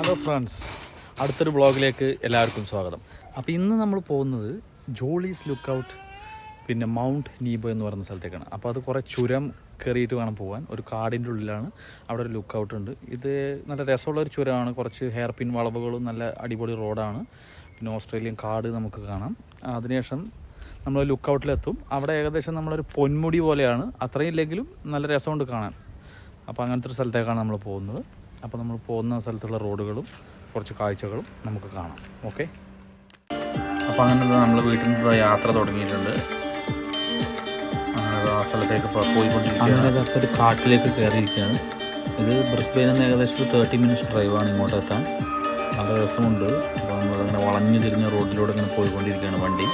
Hello friends, അടുത്തൊരു വ്ളോഗിലേക്ക് എല്ലാവർക്കും സ്വാഗതം. അപ്പോൾ ഇന്ന് നമ്മൾ പോകുന്നത് ജോളീസ് ലുക്കൗട്ട് പിന്നെ മൗണ്ട് നീബോ എന്ന് പറയുന്ന സ്ഥലത്തേക്കാണ്. അപ്പോൾ അത് കുറേ ചുരം കയറിയിട്ട് വേണം പോകാൻ. ഒരു കാടിൻ്റെ ഉള്ളിലാണ്, അവിടെ ഒരു ലുക്കൗട്ട് ഉണ്ട്. ഇത് നല്ല രസമുള്ളൊരു ചുരമാണ്, കുറച്ച് ഹെയർ പിൻ വളവുകളും നല്ല അടിപൊളി റോഡാണ്. പിന്നെ ഓസ്ട്രേലിയൻ കാട് നമുക്ക് കാണാം. അതിനുശേഷം നമ്മൾ ലുക്കൗട്ടിലെത്തും. അവിടെ ഏകദേശം നമ്മളൊരു പൊന്മുടി പോലെയാണ്, അത്രയും ഇല്ലെങ്കിലും നല്ല രസമുണ്ട് കാണാൻ. അപ്പോൾ അങ്ങനത്തെ ഒരു സ്ഥലത്തേക്കാണ് നമ്മൾ പോകുന്നത്. അപ്പോൾ നമ്മൾ പോകുന്ന സ്ഥലത്തുള്ള റോഡുകളും കുറച്ച് കാഴ്ചകളും നമുക്ക് കാണാം. ഓക്കെ, അപ്പോൾ അങ്ങനെ നമ്മൾ വീട്ടിൽ നിന്ന് യാത്ര തുടങ്ങിയിട്ടുണ്ട്. അങ്ങനെ ആ സ്ഥലത്തേക്ക് പോയിക്കൊണ്ടിരിക്കുകയാണ്. അങ്ങനെ ഒരു കാട്ടിലേക്ക് കയറിയിരിക്കുകയാണ്. ഇത് ബ്രിസ്ബെയിനിൽ നിന്ന് ഏകദേശം 30 മിനിറ്റ്സ് ഡ്രൈവാണ് ഇങ്ങോട്ട് എത്താൻ. നല്ല രസമുണ്ട്. അപ്പോൾ നമ്മളങ്ങനെ വളഞ്ഞു തിരിഞ്ഞ റോഡിലൂടെ ഇങ്ങനെ പോയിക്കൊണ്ടിരിക്കുകയാണ് വണ്ടി.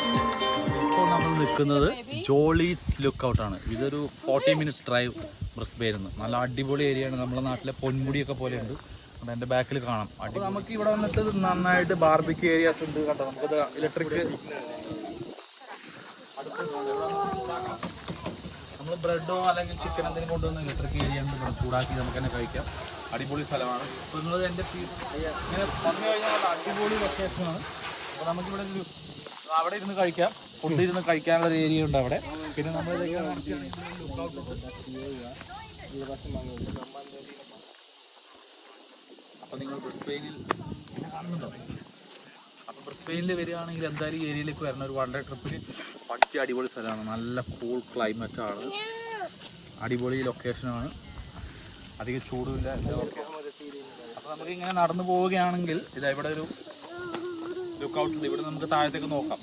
ഇപ്പോൾ നമ്മൾ നിൽക്കുന്നത് ജോളീസ് ലുക്കൗട്ടാണ്. ഇതൊരു 40 മിനിറ്റ്സ് ഡ്രൈവ് ബ്രിസ്ബെയിനിൽ നിന്ന്. നല്ല അടിപൊളി ഏരിയയാണ്. നമ്മുടെ നാട്ടിലെ പൊന്മുടിയൊക്കെ പോലെയുണ്ട്. അത് എൻ്റെ ബാക്കിൽ കാണാം. നമുക്ക് ഇവിടെ വന്നിട്ട് നന്നായിട്ട് ബാർബിക്യൂ ഏരിയാസ് ഉണ്ട് കേട്ടോ. നമുക്കത് ഇലക്ട്രിക് നമ്മൾ ബ്രെഡോ അല്ലെങ്കിൽ ചിക്കൻ എന്തെങ്കിലും കൊണ്ടുവന്ന് ഇലക്ട്രിക് ഏരിയ ഉണ്ട്, ഇവിടെ ചൂടാക്കി നമുക്ക് തന്നെ കഴിക്കാം. അടിപൊളി സ്ഥലമാണ്. അപ്പോൾ നിങ്ങൾ എൻ്റെ ഇങ്ങനെ വന്നു കഴിഞ്ഞാൽ അടിപൊളി ലൊക്കേഷനാണ്. അപ്പോൾ നമുക്കിവിടെ അവിടെ ഇരുന്ന് കഴിക്കാം, ഫുഡ് ഇരുന്ന് കഴിക്കാനുള്ള ഒരു ഏരിയ ഉണ്ട് അവിടെ. പിന്നെ നമ്മൾ അപ്പോൾ നിങ്ങൾ ബ്രിസ്ബെയിനിൽ കാണുന്നുണ്ടോ? അപ്പോൾ ബ്രിസ്ബെയിനിൽ വരികയാണെങ്കിൽ എന്തായാലും ഈ ഏരിയയിലേക്ക് വരണം. ഒരു 1 ഡേ ട്രിപ്പിന് പറ്റിയ അടിപൊളി സ്ഥലമാണ്. നല്ല കൂൾ ക്ലൈമറ്റാണ്, അടിപൊളി ലൊക്കേഷനാണ്, അധികം ചൂടുമില്ല. അപ്പോൾ നമുക്ക് ഇങ്ങനെ നടന്നു പോവുകയാണെങ്കിൽ ഇതാ ഇവിടെ ഒരു ലുക്കൗട്ടുണ്ട്. ഇവിടെ നമുക്ക് താഴത്തേക്ക് നോക്കാം.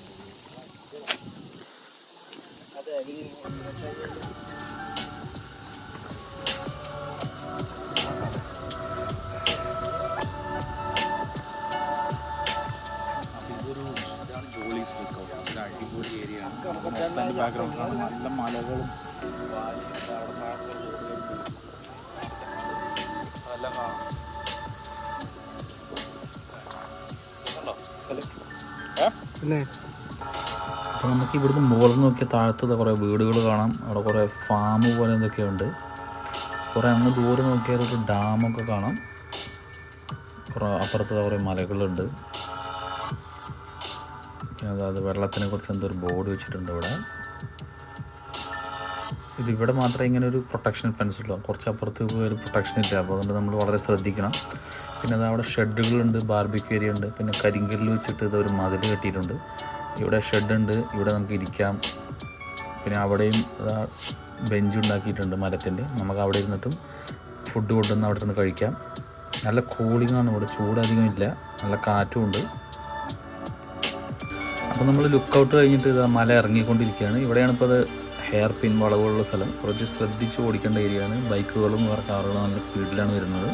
ഇതാണ് ജോളീസ് ലുക്കൗട്ട്. ഒരു അടിപൊളി ഏരിയ ആണ്. ബാക്ക്ഗ്രൗണ്ട് കാണാൻ നല്ല മലകളും നല്ല കാണാം. അപ്പോൾ നമുക്ക് ഇവിടുന്ന് മുകളിൽ നോക്കിയാൽ താഴത്ത് കുറേ വീടുകൾ കാണാം. അവിടെ കുറേ ഫാം പോലെ എന്തൊക്കെയുണ്ട്. കുറേ അങ്ങ് ദൂരെ നോക്കിയാൽ ഒരു ഡാമൊക്കെ കാണാം. കുറേ അപ്പുറത്ത് കുറേ മലകളുണ്ട്. പിന്നെ അതായത് വെള്ളത്തിനെ കുറിച്ച് എന്തോ ഒരു ബോർഡ് വെച്ചിട്ടുണ്ട് ഇവിടെ. ഇതിവിടെ മാത്രമേ ഇങ്ങനെ ഒരു പ്രൊട്ടക്ഷൻ ഫെൻസ് ഉള്ളൂ, കുറച്ച് അപ്പുറത്ത് ഒരു പ്രൊട്ടക്ഷൻ ഇല്ല. അപ്പോൾ അതുകൊണ്ട് നമ്മൾ വളരെ ശ്രദ്ധിക്കണം. പിന്നെ അത് അവിടെ ഷെഡുകളുണ്ട്, ബാർബിക്യൂ ഏരിയ ഉണ്ട്. പിന്നെ കരിങ്കല്ല് വെച്ചിട്ട് ഇതൊരു മതിൽ കെട്ടിയിട്ടുണ്ട്. ഇവിടെ ഷെഡുണ്ട്, ഇവിടെ നമുക്ക് ഇരിക്കാം. പിന്നെ അവിടെയും ബെഞ്ച് ഉണ്ടാക്കിയിട്ടുണ്ട് മരത്തിൻ്റെ. നമുക്ക് അവിടെ ഇരുന്നിട്ടും ഫുഡ് കൊണ്ടുവന്ന് അവിടെ നിന്ന് കഴിക്കാം. നല്ല കൂളിംഗാണ് ഇവിടെ, ചൂടധികം ഇല്ല, നല്ല കാറ്റുമുണ്ട്. അപ്പോൾ നമ്മൾ ലുക്കൗട്ട് കഴിഞ്ഞിട്ട് ഇത് മല ഇറങ്ങിക്കൊണ്ടിരിക്കുകയാണ്. ഇവിടെയാണ് ഇപ്പോൾ അത് ഹെയർ പിൻ വളവുള്ള സ്ഥലം. കുറച്ച് ശ്രദ്ധിച്ച് ഓടിക്കേണ്ട ഏരിയയാണ്. ബൈക്കുകളും വേറെ കാറുകളും നല്ല സ്പീഡിലാണ് വരുന്നത്.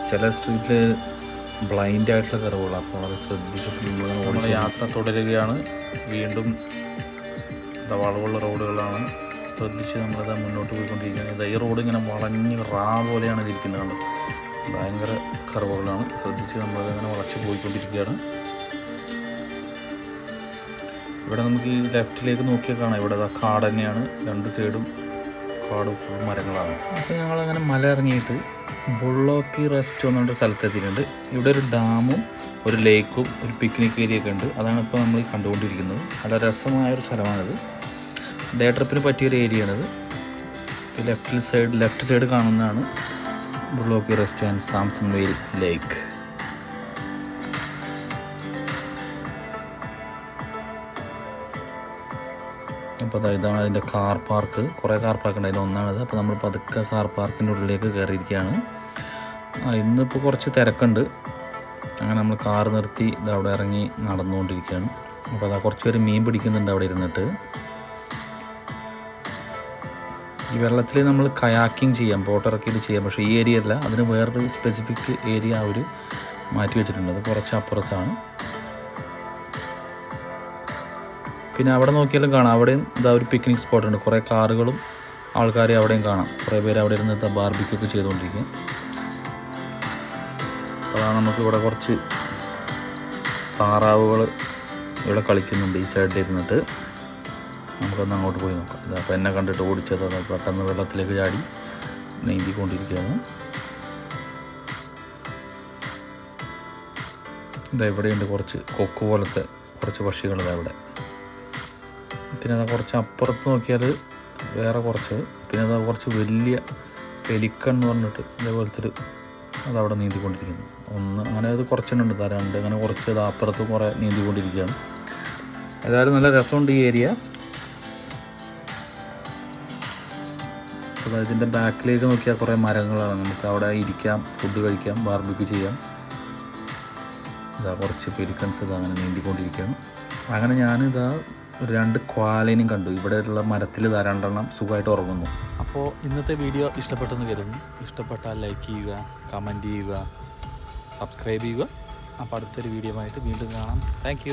ചില സ്ട്രീറ്റിൽ ബ്ലൈൻഡ് ആയിട്ടുള്ള കർവുകളാണ്, അപ്പോൾ വളരെ ശ്രദ്ധിച്ചിട്ട് നമ്മൾ യാത്ര തുടരുകയാണ്. വീണ്ടും വളവുള്ള റോഡുകളാണ്, ശ്രദ്ധിച്ച് നമ്മളത് മുന്നോട്ട് പോയിക്കൊണ്ടിരിക്കുന്നത്. ഈ റോഡ് ഇങ്ങനെ വളഞ്ഞ് പോലെയാണ് ഇരിക്കുന്നത്. ഭയങ്കര കർവുകളാണ്, ശ്രദ്ധിച്ച് നമ്മളതിങ്ങനെ വളച്ച് പോയിക്കൊണ്ടിരിക്കുകയാണ്. ഇവിടെ നമുക്ക് ഈ ലെഫ്റ്റിലേക്ക് നോക്കിയാൽ കാണാം, ഇവിടെ കാട് തന്നെയാണ്. 2 സൈഡും കാട് ഫുൾ മരങ്ങളാണ്. അപ്പോൾ ഞങ്ങളങ്ങനെ മല ഇറങ്ങിയിട്ട് ബുള്ളോക്കി റെസ്റ്റ് എന്ന് പറഞ്ഞ സ്ഥലത്തെത്തിയിട്ടുണ്ട്. ഇവിടെ ഒരു ഡാമും ഒരു ലേക്കും ഒരു പിക്നിക് ഏരിയ ഒക്കെ ഉണ്ട്. അതാണ് ഇപ്പോൾ നമ്മൾ കണ്ടുകൊണ്ടിരിക്കുന്നത്. നല്ല രസമായൊരു സ്ഥലമാണിത്. ഡേ ട്രിപ്പിന് പറ്റിയൊരു ഏരിയയാണിത്. ലെഫ്റ്റ് സൈഡ് കാണുന്നതാണ് ബുള്ളോക്കി റെസ്റ്റ് ആൻഡ് സാംസൺ വെയിൽ ലേക്ക്. അപ്പോൾ ഇതാണ് അതിൻ്റെ കാർ പാർക്ക്. കുറേ കാർ പാർക്ക് ഉണ്ട്, അതിലൊന്നാണിത്. അപ്പോൾ നമ്മൾ പതുക്കെ കാർ പാർക്കിൻ്റെ ഉള്ളിലേക്ക് കയറിയിരിക്കുകയാണ്. ഇന്നിപ്പോൾ കുറച്ച് തിരക്കുണ്ട്. അങ്ങനെ നമ്മൾ കാർ നിർത്തി ഇത് അവിടെ ഇറങ്ങി നടന്നുകൊണ്ടിരിക്കുകയാണ്. അപ്പോൾ അതാ കുറച്ച് പേര് മീൻ പിടിക്കുന്നുണ്ട് അവിടെ ഇരുന്നിട്ട്. ഈ വെള്ളത്തിൽ നമ്മൾ കയാക്കിങ് ചെയ്യാം, ബോട്ട് ഇറക്കിയിട്ട് ചെയ്യാം. പക്ഷേ ഈ ഏരിയ അല്ല, അതിന് വേറൊരു സ്പെസിഫിക് ഏരിയ അവർ മാറ്റി വെച്ചിട്ടുണ്ട്. അത് കുറച്ച് അപ്പുറത്താണ്. പിന്നെ അവിടെ നോക്കിയാലും കാണാം, അവിടെയും ഇതാ ഒരു പിക്നിക് സ്പോട്ട് ഉണ്ട്. കുറേ കാറുകളും ആൾക്കാരെ അവിടെയും കാണാം. കുറേ പേര് അവിടെ ഇരുന്ന് ബാർബിക്യൂ ഒക്കെ ചെയ്തുകൊണ്ടിരിക്കും. അതാണ് നമുക്ക് ഇവിടെ കുറച്ച് താറാവുകൾ ഇവിടെ കളിക്കുന്നുണ്ട് ഈ സൈഡിൽ ഇരുന്നിട്ട്. നമുക്കൊന്ന് അങ്ങോട്ട് പോയി നോക്കാം. അപ്പോൾ എന്നെ കണ്ടിട്ട് ഓടിച്ചത് പെട്ടെന്ന് വെള്ളത്തിലേക്ക് ചാടി നീന്തിക്കൊണ്ടിരിക്കുകയാണ്. ഇതാ ഇവിടെയുണ്ട് കുറച്ച് കൊക്ക് പോലത്തെ കുറച്ച് പക്ഷികളിതാ ഇവിടെ. പിന്നെ അതാ കുറച്ച് അപ്പുറത്ത് നോക്കിയാൽ വേറെ കുറച്ച്, പിന്നെ അതാ കുറച്ച് വലിയ പെലിക്കൺ എന്ന് പറഞ്ഞിട്ട് ഇതേപോലത്തെ ഒരു അതവിടെ നീന്തിക്കൊണ്ടിരിക്കുന്നു. ഒന്ന് അങ്ങനെ അത് കുറച്ചെണ്ണം ഉണ്ട്, രണ്ട് അങ്ങനെ കുറച്ച് ഇത് അപ്പുറത്ത് കുറേ നീന്തിക്കൊണ്ടിരിക്കുകയാണ്. ഏതായാലും നല്ല രസമുണ്ട് ഈ ഏരിയ. അപ്പോൾ ഇതിൻ്റെ ബാക്കിലേക്ക് നോക്കിയാൽ കുറേ മരങ്ങളാണ്, നമുക്ക് അവിടെ ഇരിക്കാം, ഫുഡ് കഴിക്കാം, ബാർബിക്യൂ ചെയ്യാം. ഇതാ കുറച്ച് പെലിക്കൺസ് ഇതാ അങ്ങനെ നീന്തിക്കൊണ്ടിരിക്കുകയാണ്. അങ്ങനെ ഞാനിതാ ഒരു 2 ക്വാലിനും കണ്ടു. ഇവിടെയുള്ള മരത്തിൽ ഇതാ 2 എണ്ണം സുഖമായിട്ട് ഉറങ്ങുന്നു. അപ്പോൾ ഇന്നത്തെ വീഡിയോ ഇഷ്ടപ്പെട്ടെന്ന് കരുതുന്നു. ഇഷ്ടപ്പെട്ടാൽ ലൈക്ക് ചെയ്യുക, കമൻറ്റ് ചെയ്യുക, സബ്സ്ക്രൈബ് ചെയ്യുക. അപ്പോൾ അടുത്തൊരു വീഡിയോ ആയിട്ട് വീണ്ടും കാണാം. താങ്ക്